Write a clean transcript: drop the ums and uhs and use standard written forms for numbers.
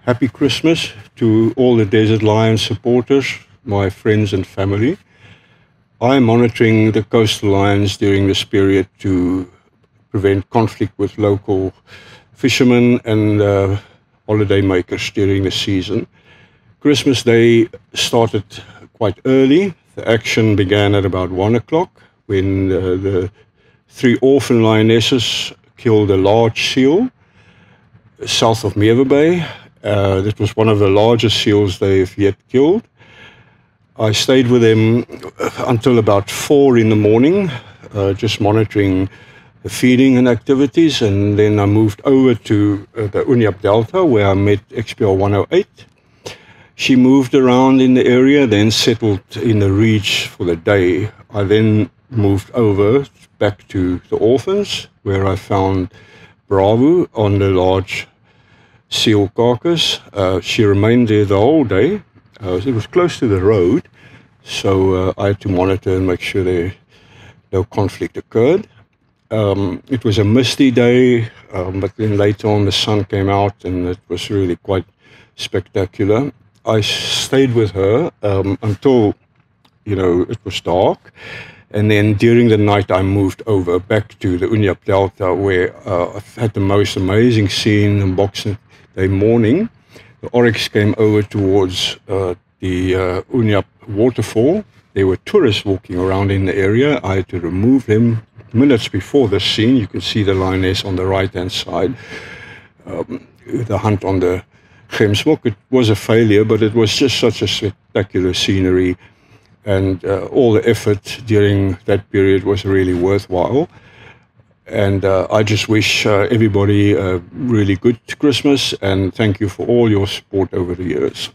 Happy Christmas to all the Desert Lions supporters, my friends and family. I'm monitoring the coastal lions during this period to prevent conflict with local fishermen and holiday makers during the season. Christmas Day started quite early. The action began at about 1 o'clock when the three orphan lionesses killed a large seal south of Meaver Bay. That was one of the largest seals they've yet killed. I stayed with them until about 4 in the morning, just monitoring the feeding and activities, and then I moved over to the Unyap Delta where I met XPL 108. She moved around in the area, then settled in the reach for the day. I then moved over back to the orphans where I found Bravo on the large seal carcass. She remained there the whole day. It was close to the road, so I had to monitor and make sure no conflict occurred. It was a misty day, but then later on the sun came out and it was really quite spectacular. I stayed with her until, it was dark. And then during the night, I moved over back to the Unyap Delta where I had the most amazing scene on Boxing Day morning. The oryx came over towards the Unyap waterfall. There were tourists walking around in the area. I had to remove them minutes before the scene. You can see the lioness on the right-hand side. The hunt on the Gemsbok, it was a failure, but it was just such a spectacular scenery. And all the effort during that period was really worthwhile. And I just wish everybody a really good Christmas and thank you for all your support over the years.